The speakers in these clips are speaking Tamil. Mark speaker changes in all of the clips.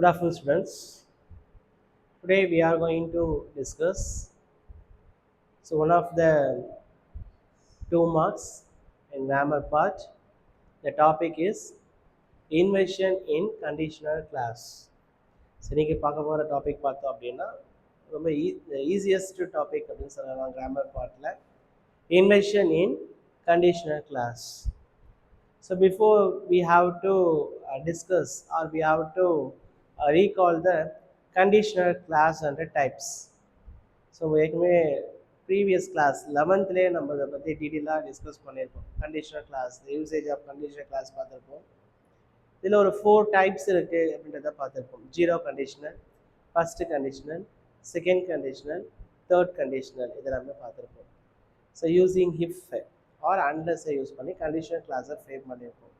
Speaker 1: Good afternoon, students. Today we are going to discuss one of the 2 marks in grammar part. The topic is inversion in conditional class. இன்னைக்கு பார்க்க போகிற டாபிக் பார்த்தோம் அப்படின்னா ரொம்ப ஈஸியஸ்ட் டாபிக் அப்படின்னு சொல்லலாம் கிராமர் பார்ட்டில் inversion in conditional class. So before we have to discuss or we have to recall the conditional class and the types. So ஏற்கனவே ப்ரீவியஸ் கிளாஸ் 11th நம்ம அதை பற்றி டீட்டெயிலாக டிஸ்கஸ் பண்ணியிருக்கோம். Conditional clause, usage of conditional clause பார்த்துருப்போம். இதில் ஒரு 4 டைப்ஸ் இருக்குது அப்படின்றத பார்த்துருப்போம். Zero conditional, first conditional, second conditional, third conditional, இதெல்லாமே பார்த்துருப்போம். ஸோ யூஸிங் இஃப் ஆர் அன்லெஸ்ஸை யூஸ் பண்ணி கண்டிஷனல் கிளாஸை ஃப்ரேம் பண்ணியிருப்போம்.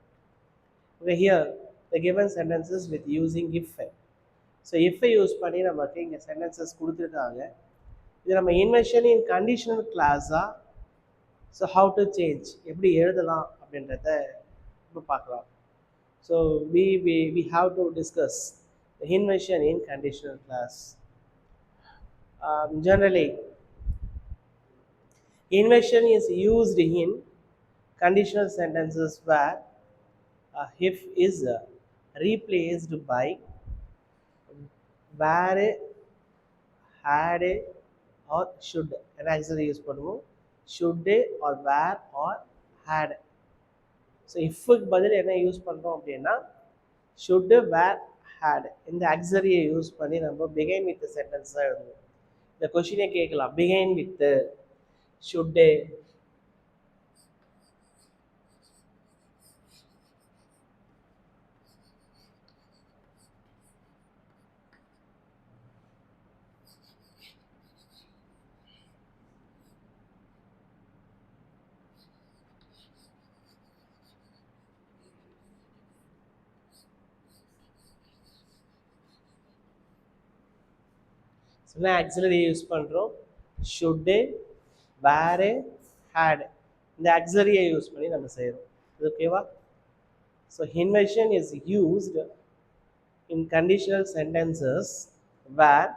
Speaker 1: Okay, here the given sentences with using if. So இஃப்பை யூஸ் பண்ணி நமக்கு இங்கே சென்டென்சஸ் கொடுத்துருக்காங்க. இது நம்ம இன்வெர்ஷன் இன் கண்டிஷனல் கிளாஸா, ஸோ ஹவு டு சேஞ்ச், எப்படி எழுதலாம் அப்படின்றத இப்போ பார்க்கலாம். So we have to discuss the inversion in conditional class. Generally, inversion is used in conditional sentences where if is replaced by were, had or should. And actually use பண்ணுவோம் should or were or had. So இஃப்க்கு பதில் என்ன யூஸ் பண்ணுறோம் அப்படின்னா should, were, had இந்த ஆக்ஸிலரியை யூஸ் பண்ணி நம்ம பிகைன் வித் சென்டென்ஸ் தான் எழுதுவோம். இந்த கொஷினே கேட்கலாம், பிகைன் வித் should, சொன்ன ஆக்ஸிலரியை யூஸ் பண்ணுறோம். ஷுட்டு, வேரு, ஹேடு இந்த ஆக்ஸிலரியை யூஸ் பண்ணி நம்ம செய்கிறோம். இது ஓகேவா? So inversion is used in conditional sentences where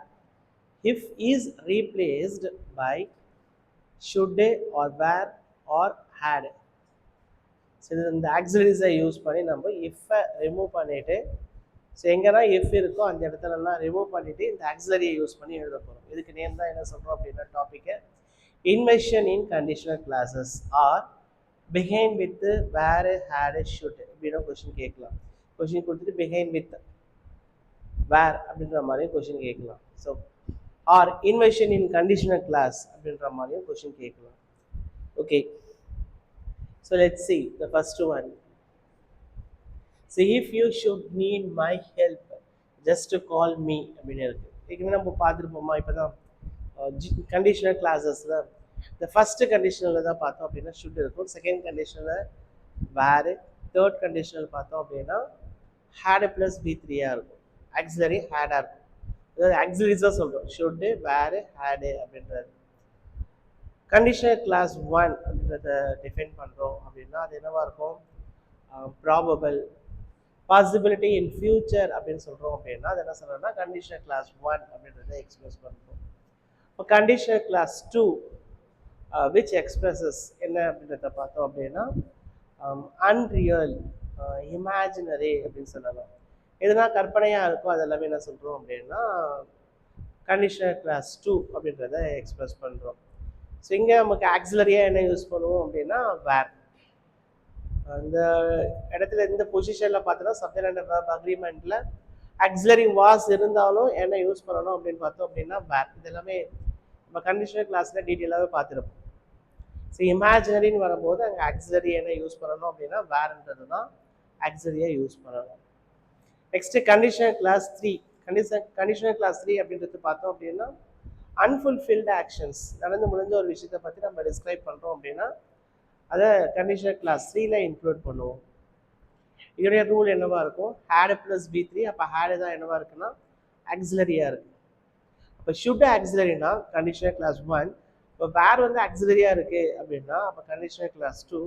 Speaker 1: if is replaced by should or were or had. So இது இந்த ஆக்ஸிலரிஸை யூஸ் பண்ணி நம்ம இஃப்பை ரிமூவ் பண்ணிவிட்டு, ஸோ எங்கன்னா எஃப் இருக்கோ அந்த இடத்துலலாம் ரிமூவ் பண்ணிவிட்டு இந்த ஆக்ஸிலரியை யூஸ் பண்ணி எழுத போகிறோம். இதுக்கு நேம் தான் என்ன சொல்கிறோம் அப்படின்னா டாப்பிக்கை inversion in conditional clauses or behind with were, had, should அப்படின்னா கொஷின் கேட்கலாம். கொஷின் கொடுத்துட்டு பிஹைண்ட் வித் வேர் அப்படின்ற மாதிரியும் கொஷின் கேட்கலாம். So or inversion in conditional clause அப்படின்ற மாதிரியும் கொஷின் கேட்கலாம். Okay, so let's see the first one. So if you should need my help, just to call me அப்படின்னு இருக்கு. ஏற்கனவே நம்ம பார்த்துருப்போமா, இப்போ தான் கண்டிஷனல் கிளாஸஸில் இந்த ஃபஸ்ட்டு கண்டிஷனில் தான் பார்த்தோம் அப்படின்னா ஷுட் இருக்கும், செகண்ட் கண்டிஷனில் வேறு, தேர்ட் கண்டிஷனில் பார்த்தோம் அப்படின்னா ஹேடு ப்ளஸ் B3 இருக்கும், ஆக்ஸிலரி ஹேடாக இருக்கும். அதாவது ஆக்ஸிலரிஸ் தான் சொல்கிறோம், ஷுட்டு, வேறு, ஹேடு அப்படின்றது. கண்டிஷனல் கிளாஸ் 1 அப்படின்றத டிஃபைன் பண்ணுறோம் அப்படின்னா அது என்னவாக இருக்கும்? ப்ராபபிள், பாசிபிலிட்டி இன் ஃபியூச்சர் அப்படின்னு சொல்கிறோம் அப்படின்னா அது என்ன சொல்கிறோம்னா கண்டிஷனல் கிளாஸ் 1 அப்படின்றத எக்ஸ்பிரஸ் பண்ணுறோம். இப்போ கண்டிஷனல் கிளாஸ் 2 விச் எக்ஸ்பிரஸஸ் என்ன அப்படின்றத பார்த்தோம் அப்படின்னா அன்ரியல், இமேஜினரி அப்படின்னு சொல்லலாம். எதுனா கற்பனையாக இருக்கோ அதெல்லாமே என்ன சொல்கிறோம் அப்படின்னா கண்டிஷனல் கிளாஸ் 2 அப்படின்றத எக்ஸ்பிரஸ் பண்ணுறோம். ஸோ இங்கே நமக்கு ஆக்ஸிலரியாக என்ன யூஸ் பண்ணுவோம் அப்படின்னா வேர். அந்த இடத்துல இந்த பொசிஷனில் பார்த்தோன்னா சப்ஜெக்ட் அண்ட் வெர்ப் அக்ரிமெண்ட்டில் ஆக்ஸிலரி வாஸ் இருந்தாலும் என்ன யூஸ் பண்ணணும் அப்படின்னு பார்த்தோம் அப்படின்னா வேர். இது எல்லாமே நம்ம கண்டிஷனல் கிளாஸில் டீட்டெயிலாகவே பார்த்துருப்போம். ஸோ இமேஜினரின்னு வரும்போது அங்கே ஆக்ஸிலரி என்ன யூஸ் பண்ணணும் அப்படின்னா வேர்ன்றது தான் ஆக்ஸிலரியாக யூஸ் பண்ணணும். Next conditional clause 3. Conditional clause 3 அப்படின்றது பார்த்தோம் அப்படின்னா அன்ஃபுல்ஃபில்டு ஆக்ஷன்ஸ், நடந்து முடிஞ்ச ஒரு விஷயத்தை பற்றி நம்ம டிஸ்கிரைப் பண்ணுறோம் அப்படின்னா அதை கண்டிஷனல் கிளாஸ் 3ல இன்க்ளூட் பண்ணுவோம். இதோடைய ரூல் என்னவா இருக்கும்? Had plus B3. அப்போ ஹேடு தான் என்னவா இருக்குன்னா ஆக்ஸிலரியாக இருக்குது. அப்போ ஷுட் ஆக்ஸிலரினா கண்டிஷனல் கிளாஸ் 1. இப்போ வேர் வந்து ஆக்ஸிலரியாக இருக்குது அப்படின்னா அப்போ கண்டிஷனல் கிளாஸ் 2.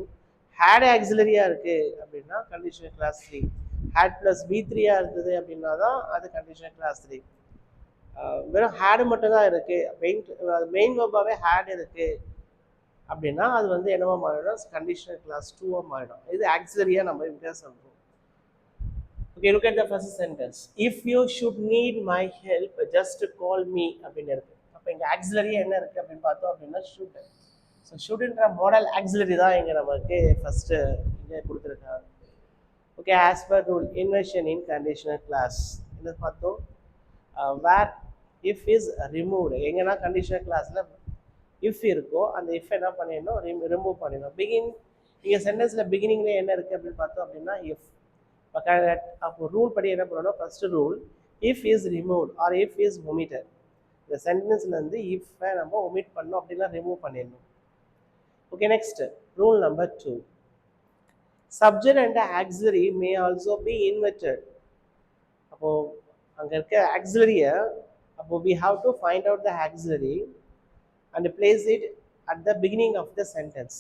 Speaker 1: ஹேடு ஆக்ஸிலரியாக இருக்குது அப்படின்னா conditional clause 3. had plus b3 இருந்தது அப்படின்னா தான் அது கண்டிஷனல் கிளாஸ் 3. வெறும் had மட்டும் தான் இருக்கு, மெயின் வெர்பாவே had இருக்கு அப்படின்னா அது வந்து என்னவா மாறிடும், கண்டிஷனல் கிளாஸ் 2 மாறிடும். இது ஆக்சிலரியா நம்ம இப்படியே சொல்றோம். Okay, look at the first sentence. If you should need my help, just call me அப்படின்னு இருக்கு. அப்போ இங்கே ஆக்சிலரியா என்ன இருக்கு அப்படின்னு பார்த்தோம் அப்படின்னா should. ஸோ shouldன்ற மாடல் ஆக்சிலரி தான் இங்கே நமக்கு ஃபர்ஸ்ட் இங்கே கொடுத்துருக்காங்க. Okay, as per rule inversion in conditional clause என்ன பார்த்தோம், வேர் இஃப் இஸ் ரிமூவ்டு, எங்கன்னா கண்டிஷனல் கிளாஸில் இஃப் இருக்கோ அந்த இஃப் என்ன பண்ணிடணும், ரிமூவ் பண்ணிடணும். இங்கே சென்டென்ஸில் பிகினிங்லேயே என்ன இருக்குது அப்படின்னு பார்த்தோம் அப்படின்னா இஃப். அப்போ ரூல் படி என்ன பண்ணணும், first rule if is removed or if is omitted. இந்த சென்டென்ஸ்லேருந்து இஃப்பை நம்ம ஒமிட் பண்ணோம் அப்படின்னா ரிமூவ் பண்ணிடணும். Okay, next rule number 2. Subject and auxiliary may also be inverted. அப்போது அங்கே இருக்க ஆக்சிலரியை அப்போ we have to find out the auxiliary and place it at the beginning of the sentence.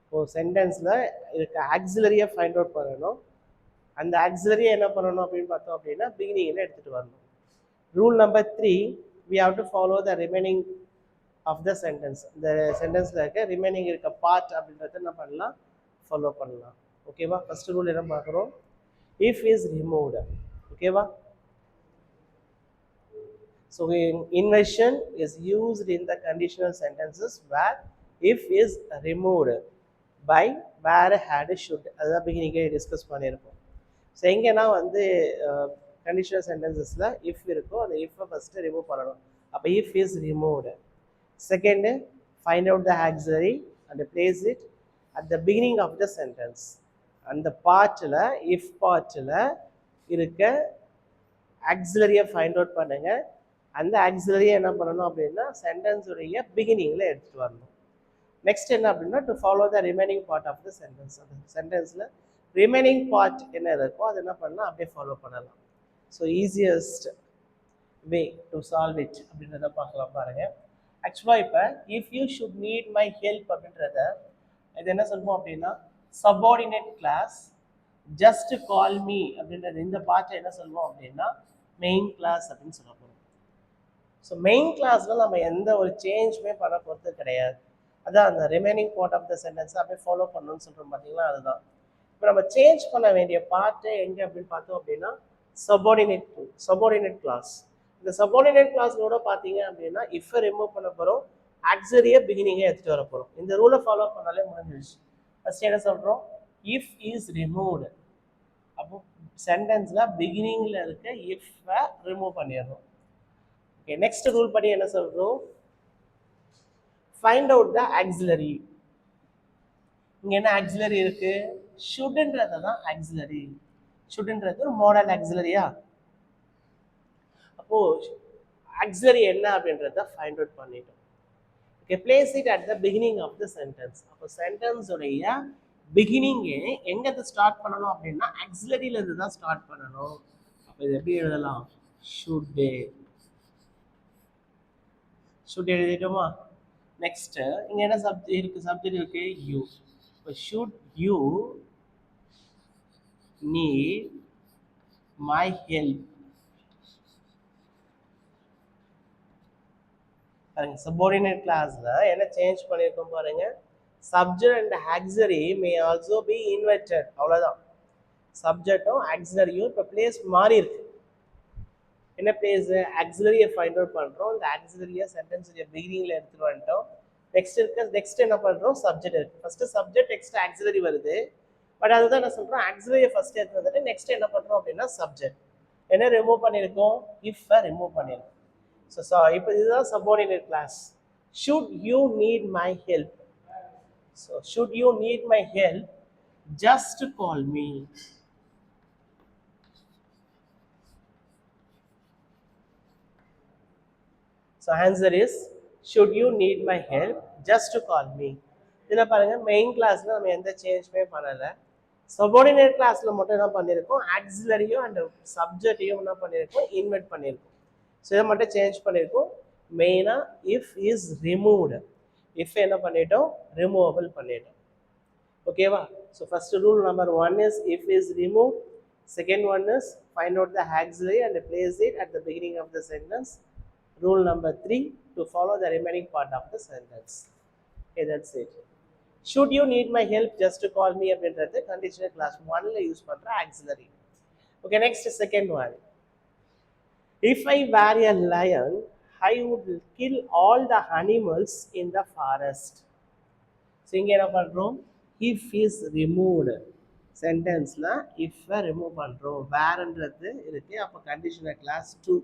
Speaker 1: இப்போ சென்டென்ஸில் இருக்க ஆக்சிலரியை ஃபைண்ட் அவுட் பண்ணணும். அந்த ஆக்சிலரியை என்ன பண்ணணும் அப்படின்னு பார்த்தோம் அப்படின்னா பிகினிங்கில் எடுத்துகிட்டு வரணும். Rule number 3, we have to follow the remaining of the sentence. இந்த சென்டென்ஸில் இருக்க ரிமைனிங் இருக்க பார்ட் அப்படின்றத என்ன பண்ணலாம், ஃபாலோ பண்ணலாம். ஓகேவா, ஃபர்ஸ்ட் ரூல் என்ன பார்க்குறோம், இஃப் இஸ் ரிமூவ்டு. ஓகேவா, so inversion is used in the conditional sentences where if is removed by where had should. அதுதான் பிகினிங்கே டிஸ்கஸ் பண்ணியிருப்போம். ஸோ எங்கன்னா வந்து கண்டிஷனல் சென்டென்சஸில் இஃப் இருக்கோ அந்த இஃப்பை ஃபஸ்ட்டு ரிமூவ் பண்ணணும். அப்போ if is removed. Second, find out the auxiliary and place it at the beginning of the sentence. அந்த பார்ட்டில் இஃப் பார்ட்டில் இருக்க ஆக்சிலரியை ஃபைண்ட் அவுட் பண்ணுங்கள். அந்த ஆக்சிலரியை என்ன பண்ணணும் அப்படின்னா சென்டென்ஸுடைய பிகினிங்கில் எடுத்துகிட்டு வரணும். நெக்ஸ்ட் என்ன அப்படின்னா to follow the remaining part of the sentence. அந்த சென்டென்ஸில் ரிமைனிங் பார்ட் என்ன இருக்கோ அது என்ன பண்ணலாம், அப்படியே ஃபாலோ பண்ணலாம். So easiest way to solve it அப்படின்றத பார்க்கலாம் பாருங்கள். ஆக்சுவலாக இப்போ if you should need my help அப்படின்றத இது என்ன சொல்லுவோம் அப்படின்னா subordinate clause, just call me அப்படின்றது இந்த பார்ட்டை என்ன சொல்லுவோம் அப்படின்னா மெயின் கிளாஸ் அப்படின்னு சொல்ல போகிறோம். ஸோ மெயின் கிளாஸில் நம்ம எந்த ஒரு சேஞ்சுமே பண்ண போகிறது கிடையாது. அதான் அந்த ரிமைனிங் பார்ட் ஆஃப் த சென்டென்ஸை அப்படியே ஃபாலோ பண்ணணும்னு சொல்கிறோம் பார்த்தீங்களா, அதுதான். இப்போ நம்ம சேஞ்ச் பண்ண வேண்டிய பார்ட்டு எங்கே அப்படின்னு பார்த்தோம் அப்படின்னா சபார்டினேட் கிளாஸ். இந்த சபார்டினேட் கிளாஸோட பார்த்தீங்க அப்படின்னா இஃப்பை ரிமூவ் பண்ண போகிறோம், ஆக்சிலரியை பிகினிங்கை எடுத்துகிட்டு வர போகிறோம். இந்த ரூலை ஃபாலோ பண்ணாலே முடிஞ்சிருச்சு. ஃபர்ஸ்ட் என்ன சொல்கிறோம், இஃப் இஸ் ரிமூவ்டு. அப்போ சென்டென்ஸில் பிகினிங்கில் இருக்க இஃப்பை ரிமூவ் பண்ணிடுறோம். ஓகே, நெக்ஸ்ட் ரூல் படி என்ன சொல்கிறோம், ஃபைண்ட் அவுட் த ஆக்சிலரி. இங்கே என்ன ஆக்சிலரி இருக்கு, ஷுட்ன்றது தான் ஆக்சிலரி. ஷுட்ன்றது ஒரு மாடல் ஆக்சிலரியா. அப்போ ஆக்சிலரி என்ன அப்படின்றத ஃபைண்ட் அவுட் பண்ணிட்டோம். Okay, place it at the beginning of the sentence. அப்போ சென்டென்ஸுடைய பிகினிங்கே எங்கே ஸ்டார்ட் பண்ணணும் அப்படின்னா ஆக்சிலரியிலேருந்து தான் ஸ்டார்ட் பண்ணணும். அப்போ இது எப்படி எழுதலாம், ஷுட் எழுதிட்டோமா. நெக்ஸ்ட் இங்க என்ன சப்ஜெக்ட் இருக்கு, யூ. இப்போ should you need my help. பாருங்க, சபார்டினேட் கிளாஸ்ல என்ன சேஞ்ச் பண்ணியிருக்கோம் பாருங்க, subject and auxiliary may also be inverted. அவ்வளோதான், சப்ஜெக்டும் ஆக்சிலரியும் இப்போ பிளேஸ் மாறி இருக்கு. என்ன பிளேஸ், ஆக்சிலரியை ஃபைண்ட் அவுட் பண்ணுறோம். இந்த ஆக்சிலரியை சென்டென்ஸுடைய பிகினிங்கில் எடுத்துகிட்டு வந்துட்டோம். நெக்ஸ்ட் என்ன பண்ணுறோம், சப்ஜெக்ட் இருக்குது. ஃபஸ்ட்டு சப்ஜெக்ட் நெக்ஸ்ட் ஆக்சிலரி வருது. பட் அதுதான் என்ன சொல்கிறோம், ஆக்சிலரியை ஃபஸ்ட் எடுத்து வந்துட்டு நெக்ஸ்ட் என்ன பண்ணுறோம் அப்படின்னா சப்ஜெக்ட் என்ன ரிமூவ் பண்ணியிருக்கோம், இஃப்பை ரிமூவ் பண்ணியிருக்கோம். ஸோ இப்போ இதுதான் subordinate clause. Should you need my help. So should you need my help, just call me. So answer is should you need my help, just to call me. இதில் பாருங்கள், மெயின் கிளாஸில் நம்ம எந்த சேஞ்சுமே பண்ணலை. சபார்டினேட் கிளாஸில் மட்டும் என்ன பண்ணியிருக்கோம், ஆக்சிலரியும் அண்ட் சப்ஜெக்டையும் என்ன பண்ணியிருக்கோம், இன்வெர்ட் பண்ணியிருக்கோம். ஸோ இதை மட்டும் சேஞ்ச் பண்ணியிருக்கோம். மெயினாக இஃப் இஸ் ரிமூவ்டு, இஃப் என்ன பண்ணிட்டோம், ரிமூவபிள் பண்ணிட்டோம். ஓகேவா. So first rule number 1 is if is remove. Second one is find out the auxiliary and place it at the beginning of the sentence. Rule number 3, to follow the remaining part of the sentence. Okay, that's it. Should you need my help, just to call me அப்படின்றது conditional class 1ல யூஸ் பண்ற auxiliary. Okay, next second one. If I were a lion, I would kill all the animals in the forest. So இங்கே என்ன பண்ணுறோம், இஃப் இஸ் ரிமூவ்டு சென்டென்ஸில் இஃப்பை ரிமூவ் பண்ணுறோம். வேர்ன்றது இருக்குது, அப்போ conditional clause 2.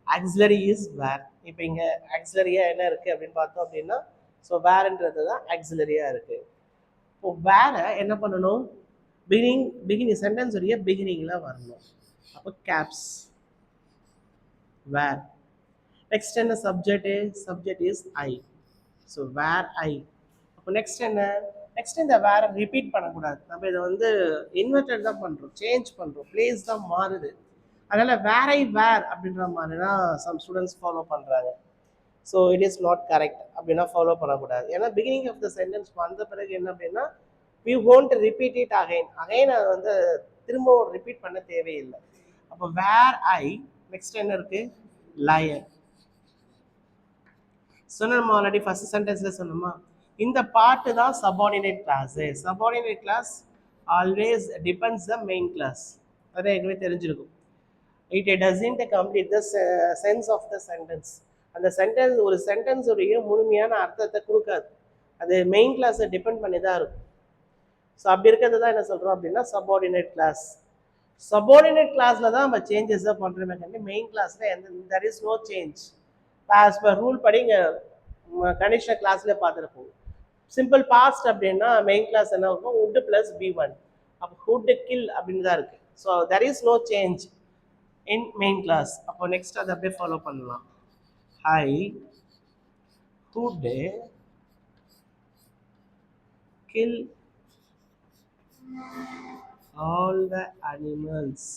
Speaker 1: Auxiliary is were. இப்போ இங்கே ஆக்சிலரியாக என்ன இருக்குது அப்படின்னு பார்த்தோம் அப்படின்னா, ஸோ வேர்ன்றது தான் ஆக்சிலரியாக இருக்குது. இப்போ வேரை என்ன பண்ணணும், பிகினிங் சென்டென்ஸ் உடைய பிகினிங்கில் வரணும். அப்போ கேப்ஸ் வேர். நெக்ஸ்ட் என்ன subject, subject is I. So where I. அப்போ நெக்ஸ்ட் என்ன, நெக்ஸ்ட் இந்த வேற ரிப்பீட் பண்ணக்கூடாது. நம்ம இதை வந்து இன்வெர்டட் தான் பண்ணுறோம், சேஞ்ச் பண்ணுறோம், பிளேஸ் தான் மாறுது. அதனால் வேர் ஐ வேர் அப்படின்ற மாதிரி தான் சம் ஸ்டூடெண்ட்ஸ் ஃபாலோ பண்ணுறாங்க. So it is not correct, அப்படின்னா ஃபாலோ பண்ணக்கூடாது. ஏன்னா பிகினிங் ஆஃப் த சென்டென்ஸ் வந்த பிறகு என்ன அப்படின்னா, we won't repeat it again அதை வந்து திரும்பவும் ரிப்பீட் பண்ண தேவையில்லை. அப்போ வேர் ஐ, நெக்ஸ்ட் என்ன இருக்கு, லயன். சொன்னோம் ஆல்ரெடி ஃபர்ஸ்ட் சென்டென்ஸ்ல சொன்னோமா, இந்த பாட்டு தான் subordinate clause. Subordinate clause always depends the main clause. அதை ஏற்கனவே தெரிஞ்சிருக்கும். It doesn't complete the sense of the sentence. அந்த சென்டென்ஸ் ஒரு சென்டென்ஸுடைய முழுமையான அர்த்தத்தை கொடுக்காது, அது மெயின் கிளாஸை டிபெண்ட் பண்ணி தான் இருக்கும். ஸோ அப்படி இருக்கிறது தான் என்ன சொல்கிறோம் அப்படின்னா சபார்டினேட் கிளாஸ். சபார்டினேட் கிளாஸில் தான் நம்ம சேஞ்சஸாக பண்ணுறோமே கண்டி, மெயின் கிளாஸில் there is no change. As per rule படி இங்கே கண்டிஷனல் கிளாஸ்ல பார்த்துருப்போம். சிம்பிள் பாஸ்ட் அப்படின்னா மெயின் கிளாஸ் என்ன இருக்கும், வுட் பிளஸ் B1. அப்போ வுட் கில் அப்படின்னு தான் இருக்கு. So there is no change in main clause. அப்போ நெக்ஸ்ட் அதை அப்படியே ஃபாலோ பண்ணலாம். I would kill all the animals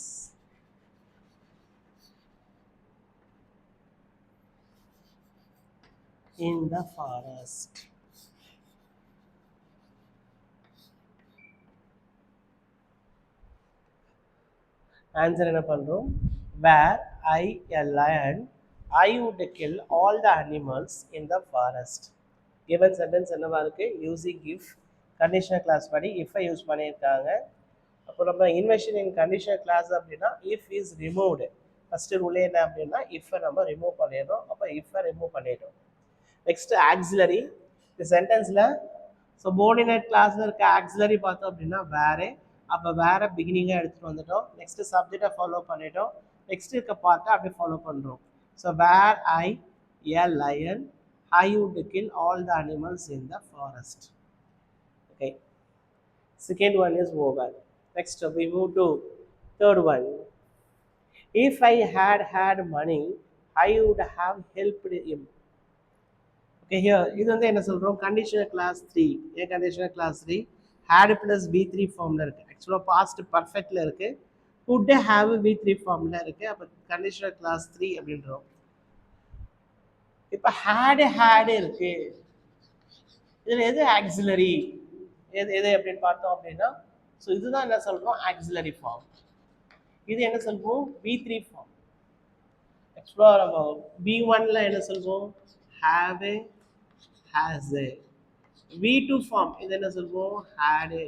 Speaker 1: in the forest. Answer என்ன பண்றோம், where I a lion I would kill all the animals in the forest. given sentence என்னவா இருக்கு, using if conditional class படி if ஐ யூஸ் பண்ணியிருக்காங்க. அப்போ நம்ம இன்வெர்ஷன் இன் கண்டிஷனல் கிளாஸ் அப்படின்னா if is removed. First rule என்ன அப்படின்னா if நம்ம ரிமூவ் பண்ணிடுறோம். அப்போ if ரிமூவ் பண்ணிடுறோம். Next auxiliary. இந்த சென்டென்ஸில் சபார்டினேட் கிளாஸில் இருக்க ஆக்சிலரி பார்த்தோம் அப்படின்னா வேறு. அப்போ வேற பிகினிங்காக எடுத்துகிட்டு வந்துட்டோம். நெக்ஸ்ட் சப்ஜெக்டை ஃபாலோ பண்ணிட்டோம். நெக்ஸ்ட் இருக்க பார்ட்டை அப்படியே ஃபாலோ பண்ணுறோம். So where I a lion I would kill all the animals in the forest. Okay. Second one is over. Next we move to third one. If I had money I would have helped him. Okay, here இது வந்து என்ன சொல்றோம், கண்டிஷனல் கிளாஸ் 3. ஏன் conditional clause 3 had plus V3 ஃபார்ம்ல இருக்கு. ஆக்சுவலா பாஸ்ட் பர்ஃபெக்ட்ல இருக்கு, would have V3 ஃபார்ம்ல இருக்கு. அப்ப கண்டிஷனல் கிளாஸ் 3 அப்படின்றோம். இப்ப had இருக்கு, இதுல எது ஆக்சிலரி, எது அப்படின்னு பார்த்தோம் அப்படின்னா, ஸோ இதுதான் என்ன சொல்றோம், ஆக்சிலரி ஃபார்ம். இது என்ன சொல்வோம், V3 ஃபார்ம். ஆக்சுவலா நம்ம B1ல என்ன சொல்வோம், have a, has a. V2 form இது என்ன சொல்வோம், had a.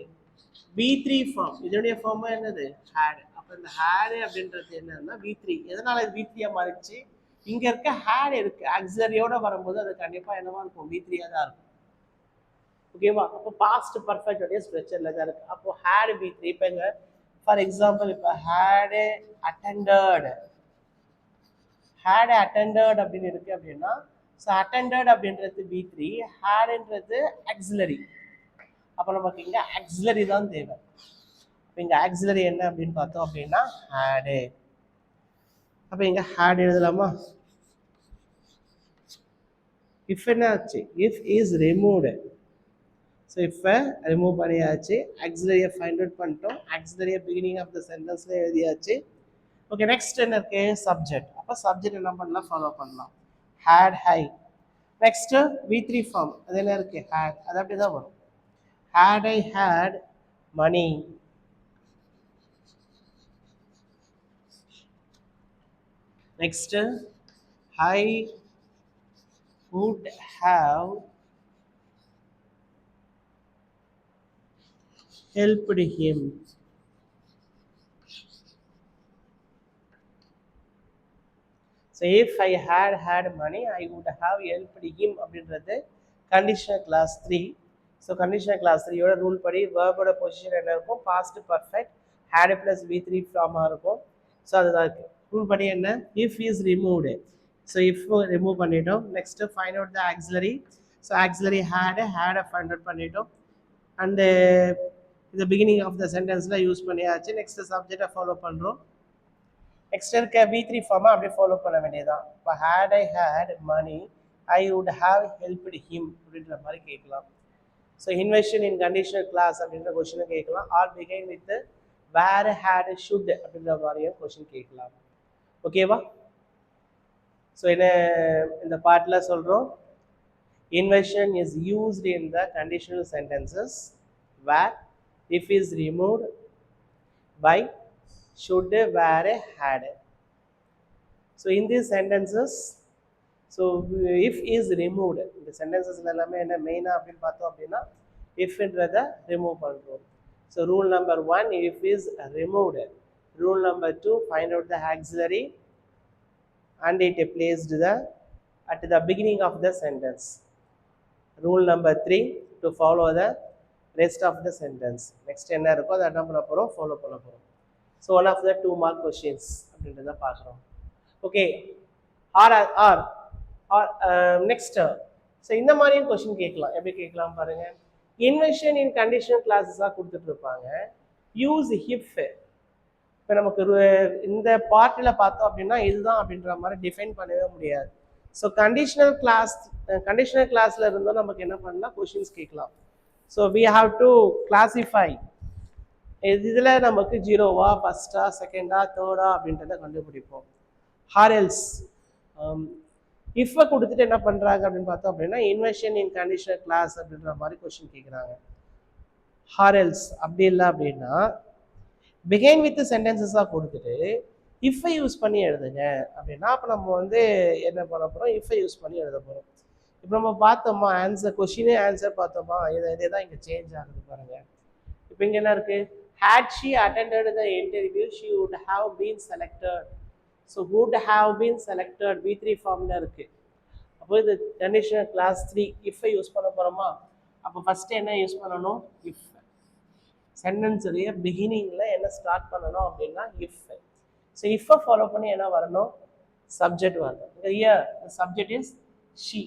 Speaker 1: V3 ஃபார்ம் இதோடைய ஃபார்ம் என்னது, had. அப்ப இந்த had அப்படின்றது என்னன்னா V3. எதனால இது V3 மாறிச்சு, இங்க இருக்க had இருக்கு, ஆக்சிலரியோட வரும்போது அது கண்டிப்பா என்னவா இருக்கும், V3 தான் இருக்கும். ஓகேவா, அப்போ பாஸ்ட் பர்ஃபெக்ட் உடைய ஸ்ட்ரக்சர்ல தான் இருக்கு. அப்போ had V3. இப்போ இங்க ஃபார் எக்ஸாம்பிள் இப்போ had attended அப்படின்னு இருக்கு அப்படின்னா, ஸோ attended அப்படின்றது V3, hadன்றது ஆக்சிலரி. அப்போ நமக்கு இங்க ஆக்சிலரி தான் தேவை. இங்க ஆக்சிலரி என்ன அப்படின்னு பார்த்தோம் அப்படின்னா had. அப்போ இங்க had எழுதலாமா, இஃப் என்ன ஆச்சு, இஃப் இஸ் ரிமூவ்டு. ஸோ இப்போ ரிமூவ் பண்ணியாச்சு, ஆக்சிலரியை ஃபைண்ட் அவுட் பண்ணிட்டோம், ஆக்சிலரியை பிகினிங் ஆஃப் த சென்டென்ஸ்ல எழுதியாச்சு. ஓகே, நெக்ஸ்ட் என்ன இருக்கு, சப்ஜெக்ட். அப்போ சப்ஜெக்ட் என்ன பண்ணலாம், ஃபாலோ பண்ணலாம். had high. Next V3 form அது என்ன இருக்கு, had. அது அப்படி தான் வரும். had I had money. Next, I would have helped him. So if I had money, I would have helped him அப்படின்றது conditional class 3. So conditional class 3 யோட ரூல் படி verb ஓட பொசிஷன் என்ன இருக்கும்? past perfect had plus v3 pharma இருக்கும். ஸோ அதுதான் இருக்கு. ரூல் படி என்ன? if is removed. So if remove பண்ணிட்டோம். Next find out the auxiliary. So auxiliary had find out பண்ணிட்டோம். And the beginning of the sentenceல யூஸ் பண்ணியாச்சு. Next subject ஃபாலோ பண்றோம். நெக்ஸ்ட் இருக்க V3 ஃபார்மை அப்படியே ஃபாலோ பண்ண வேண்டியதான். இப்போ had I had money I would have helped him அப்படின்ற மாதிரி கேட்கலாம். ஸோ இன்வெஷன் இன் கண்டிஷனல் கிளாஸ் அப்படின்ற கொஸ்டினை கேட்கலாம். Or begin with were had should அப்படின்ற மாதிரியும் கொஸ்டின் கேட்கலாம். ஓகேவா? ஸோ என்ன இந்த பார்ட்டில் சொல்கிறோம், inversion is used in the conditional sentences where if is removed by should, were, had. So in these sentences, so if is removed, இந்த sentencesல எல்லாமே என்ன மெயினாக அப்படின்னு பார்த்தோம் அப்படின்னா ifன்றதை ரிமூவ் பண்ணுறோம். So rule number 1 if is removed. Rule number 2 find out the auxiliary and it placed at the beginning of the sentence. Rule number 3 to follow the rest of the sentence. Next என்ன இருக்கோ அதை என்ன பண்ண போகிறோம், ஃபாலோ பண்ண போகிறோம். So one of the 2 mark questions அப்படின்றத பார்க்குறோம். Okay, R next. ஸோ இந்த மாதிரியும் கொஸ்டின் கேட்கலாம். எப்படி கேட்கலாம் பாருங்க. இன்வெஷன் இன் கண்டிஷனல் கிளாஸஸாக கொடுத்துட்டு இருப்பாங்க. Use if. இப்போ நமக்கு இந்த பார்ட்டில் பார்த்தோம் அப்படின்னா இதுதான் அப்படின்ற மாதிரி டிஃபைன் பண்ணவே முடியாது. ஸோ கண்டிஷனல் கிளாஸில் இருந்தோம் நமக்கு என்ன பண்ணலாம், கொஷின்ஸ் கேட்கலாம். So we have to classify. இதில் நமக்கு ஜீரோவா, ஃபஸ்ட்டா, செகண்டா, தேர்டா அப்படின்றத கண்டுபிடிப்போம். ஹாரெல்ஸ் இஃப்பை கொடுத்துட்டு என்ன பண்ணுறாங்க அப்படின்னு பார்த்தோம் அப்படின்னா இன்வெஷன் இன் கண்டிஷனல் கிளாஸ் அப்படின்ற மாதிரி கொஸ்டின் கேட்குறாங்க. ஹாரெல்ஸ் அப்படி இல்லை அப்படின்னா பிகைன் வித் சென்டென்சஸாக கொடுத்துட்டு இஃப்பை யூஸ் பண்ணி எழுதுங்க அப்படின்னா அப்போ நம்ம வந்து என்ன பண்ண போகிறோம், இஃப்பை யூஸ் பண்ணி எழுத போகிறோம். இப்போ நம்ம பார்த்தோமா ஆன்சர், கொஷினே ஆன்சர் பார்த்தோமா, இதே தான் இங்கே சேஞ்ச் ஆகுது பாருங்க. இப்போ இங்கே என்ன இருக்குது, had she attended the interview she would have been selected. So would have been selected V3 ஃபார்மில் இருக்குது. அப்போ இது கண்டிஷனல் கிளாஸ் 3 இஃப்பை யூஸ் பண்ண போகிறோமா. அப்போ ஃபஸ்ட்டு என்ன யூஸ் பண்ணணும், இஃப். சென்டென்ஸுடைய பிகினிங்கில் என்ன ஸ்டார்ட் பண்ணணும் அப்படின்னா இஃப். ஸோ இஃப்பை ஃபாலோ பண்ணி என்ன வரணும், சப்ஜெக்ட் வரணும். இந்த இயர் சப்ஜெக்ட் இஸ் ஷீ.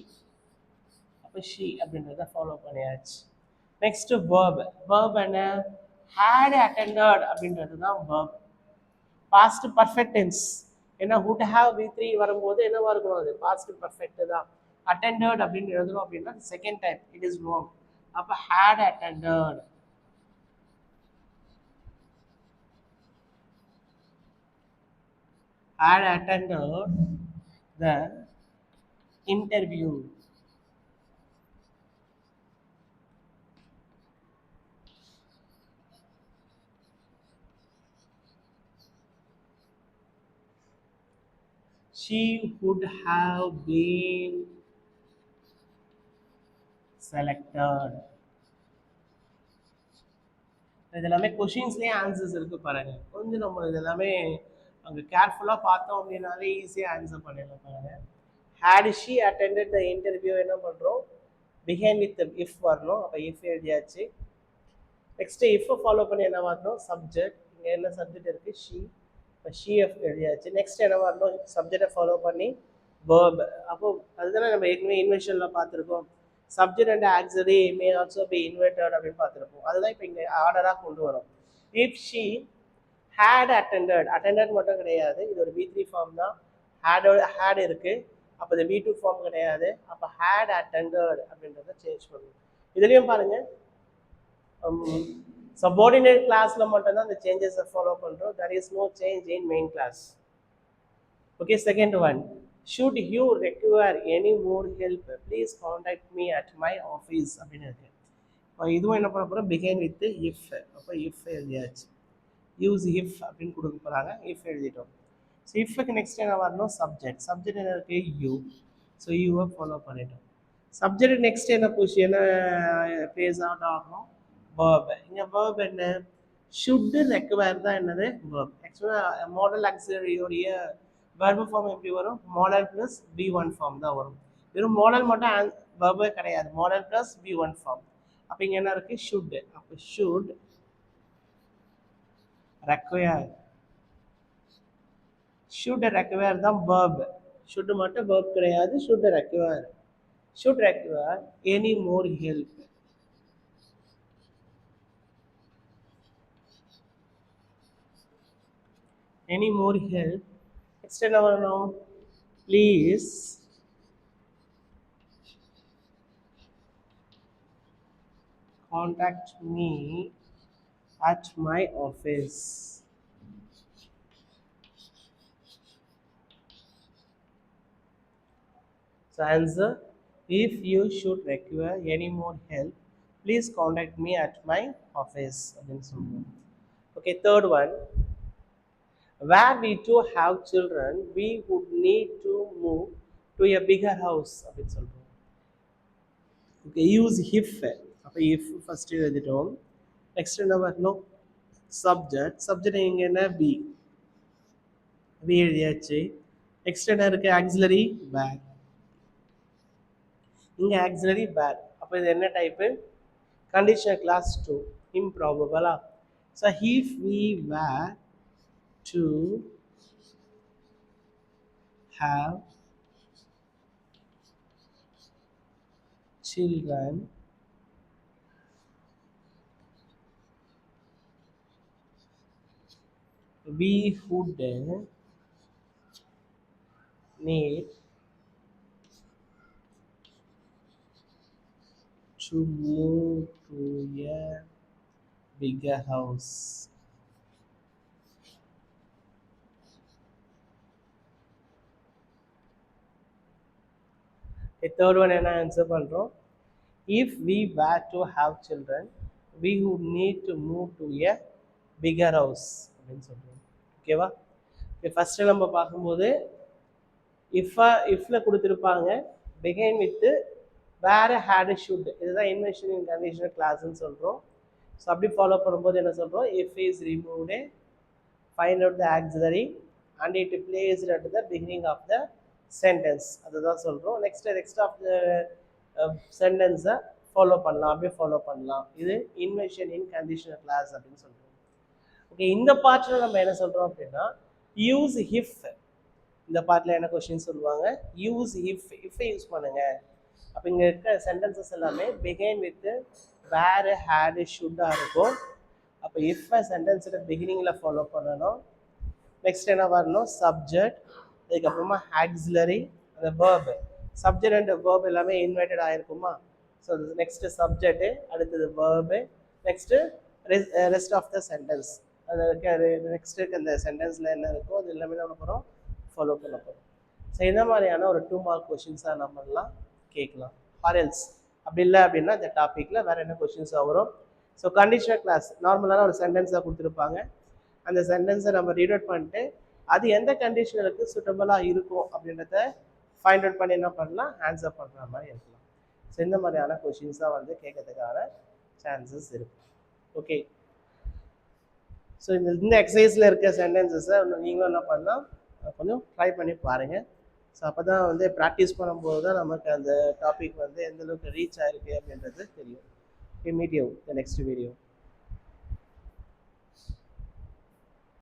Speaker 1: அப்போ ஷீ அப்படின்றத ஃபாலோ பண்ணியாச்சு. Next verb. வேர்ப் என்ன, had attended அப்படின்றது தான் வேர்ப். பாஸ்ட் பர்ஃபெக்ட் டென்ஸ் ஏன்னா would have V3 வரும்போது என்னவா இருக்கணும், அது பாஸ்ட் பர்ஃபெக்ட் தான். attended அப்படின்னு எழுதணும் அப்படின்னா second time it is wrong. அப்போ had attended. had attended the interview. She would have been selected. இதெல்லாமே கொஷின்ஸ்லேயே ஆன்சர்ஸ் இருக்குது பாருங்க. கொஞ்சம் நம்ம இதெல்லாமே அங்கே கேர்ஃபுல்லாக பார்த்தோம் அப்படின்னாலே ஈஸியாக ஆன்சர் பண்ணிடலாம் பாருங்க. Had she attended the interview என்ன பண்ணுறோம், பிகைன் வித் இஃப் வரணும். அப்போ இஃப் எழுதியாச்சு. நெக்ஸ்ட்டு இஃப்பை ஃபாலோ பண்ணி என்ன வரணும், சப்ஜெக்ட். இங்கே என்ன சப்ஜெக்ட் இருக்குது, ஷி. இப்போ ஷி எஃப் எழுதியாச்சு. நெக்ஸ்ட் என்ன வரணும், சப்ஜெக்டை ஃபாலோ பண்ணி வேர்ப். அப்போ அதுதானே நம்ம ஏற்கனவே இன்வெஷனில் பார்த்துருக்கோம். Subject and auxiliary May also be inverted அப்படின்னு பார்த்துருப்போம். அதுதான் இப்போ இங்கே ஆர்டராக கொண்டு வரும். If she had attended, attended மட்டும் கிடையாது, இது ஒரு V3 ஃபார்ம் தான். had இருக்குது, அப்போ இது V2 ஃபார்ம் கிடையாது. அப்போ had attended அப்படின்றத சேஞ்ச் பண்ணுவோம். இதுலேயும் பாருங்கள் சப்பார்டினேட் கிளாஸில் மட்டும்தான் அந்த சேஞ்சஸை ஃபாலோ பண்ணுறோம். there is no change in main class. Okay, second one, should you require any more help please contact me at my office அப்படின்னு இருக்கு. இப்போ இதுவும் என்ன பண்ண போகிறோம், பிகைன் வித் இஃப். அப்போ இஃப் எழுதியாச்சு. யூஸ் இஃப் அப்படின்னு கொடுக்க போகிறாங்க. இஃப் எழுதிட்டோம். ஸோ இஃப்க்கு நெக்ஸ்ட் என்ன வரணும் சப்ஜெக்ட் சப்ஜெக்ட் என்ன இருக்கு யூ ஸோ யூவை ஃபாலோ பண்ணிட்டோம் சப்ஜெக்ட் நெக்ஸ்ட் என்ன என்ன பேஸ் அவுட் ஆகணும் வேர்ப் இங்கே வேர்ப் என்ன ஷுட்டு ரெக்வயர் தான் என்னது வேர்ப் ஆக்சுவலாக மாடல் ஆக்சிலரியோடைய வேர்பு ஃபார்ம் எப்படி வரும் மாடல் ப்ளஸ் V1 ஃபார்ம் தான் வரும் வெறும் மாடல் மட்டும் வேர்பே கிடையாது மாடல் ப்ளஸ் V1 ஃபார்ம் அப்போ இங்கே என்ன இருக்குது ஷுட்டு அப்போ should require should require the verb should மட்டும் verb கிடையாது should require any more help next என்ன வரணும் please contact me at my office So answer, if you should require any more help, please contact me at my office. Okay, third one. Were we to have children, we would need to move to a bigger house. Okay, use if. If first எழுதிட்டோம். Next என்ன வரணும்? Subject இங்க என்ன be. be எழுதியாச்சு. Next என்ன இருக்கு auxiliary were. இங்கே ஆக்சிலரி பேட் அப்போ இது என்ன டைப்பு கண்டிஷனல் கிளாஸ் 2 இம்ப்ராபபிளா so if we were to have children we would need to move to a bigger house. The third one என்ன ஆன்சர் பண்றோம் if we were to have children we would need to move to a bigger house அப்படின்னு சொல்றோம் ஓகேவா ஃபர்ஸ்ட் நம்ம பார்க்கும்போது இஃப்ல கொடுத்துருப்பாங்க begin with வேற had should இதுதான் இன்வென்ஷன் இன் கண்டிஷனல் கிளாஸ்ன்னு சொல்கிறோம் ஸோ அப்படி ஃபாலோ பண்ணும்போது என்ன சொல்கிறோம் if is removed find out the auxiliary and it placed at the beginning of the sentence அதுதான் சொல்கிறோம் நெக்ஸ்ட் ஆஃப் த சென்டென்ஸை ஃபாலோ பண்ணலாம் அப்படியே ஃபாலோ பண்ணலாம் இது இன்வென்ஷன் இன் கண்டிஷனல் கிளாஸ் அப்படின்னு சொல்கிறோம் ஓகே இந்த பார்ட்டில் நம்ம என்ன சொல்கிறோம் அப்படின்னா யூஸ் இஃப் இந்த பார்ட்டில் என்ன கொஸ்டின் சொல்லுவாங்க யூஸ் இஃப் யூஸ் பண்ணுங்கள் அப்போ இங்கே இருக்க சென்டென்சஸ் எல்லாமே பிகைன் வித் வேர் ஹேடு ஷுட்டாக இருக்கும் அப்போ இஃப் சென்டென்ஸோட பிகினிங்கில் ஃபாலோ பண்ணணும் நெக்ஸ்ட் என்ன வரணும் சப்ஜெக்ட் அதுக்கப்புறமா ஆக்சிலரி அந்த வேர்பு சப்ஜெக்ட் அண்ட் வேர்ப் எல்லாமே இன்வைட்டட் ஆகிருக்குமா ஸோ நெக்ஸ்ட்டு சப்ஜெக்ட்டு அடுத்தது verb next rest of the sentence அது நெக்ஸ்ட் இருக்க அந்த சென்டென்ஸில் என்ன இருக்கோ அது எல்லாமே நம்ம போகிறோம் ஃபாலோ பண்ண போகிறோம் ஸோ இந்த மாதிரியான ஒரு 2 மார்க் கொஷின்ஸாக என்ன பண்ணலாம் கேட்கலாம் ஆர்எல்ஸ் அப்படி இல்லை அப்படின்னா இந்த டாப்பிக்கில் வேறு என்ன கொஷின்ஸாக வரும் ஸோ கண்டிஷனல் கிளாஸ் நார்மலான ஒரு சென்டென்ஸாக கொடுத்துருப்பாங்க அந்த சென்டென்ஸை நம்ம ரீட் அவுட் பண்ணிட்டு அது எந்த கண்டிஷனலுக்கு சூட்டபுளாக இருக்கும் அப்படின்றத ஃபைண்ட் அவுட் பண்ணி என்ன பண்ணலாம் ஆன்சர் பண்ணுற மாதிரி இருக்கலாம் ஸோ இந்த மாதிரியான கொஷின்ஸாக வந்து கேட்கறதுக்கான சான்சஸ் இருக்குது ஓகே ஸோ இந்த எக்ஸசைஸில் இருக்க சென்டென்சஸை நீங்களும் என்ன பண்ணலாம் கொஞ்சம் ட்ரை பண்ணி பாருங்கள் ஸோ அப்போ தான் வந்து ப்ராக்டிஸ் பண்ணும்போது தான் நமக்கு அந்த டாபிக் வந்து எந்தளவுக்கு ரீச் ஆகிருக்கு அப்படின்றது தெரியும் meet you the next video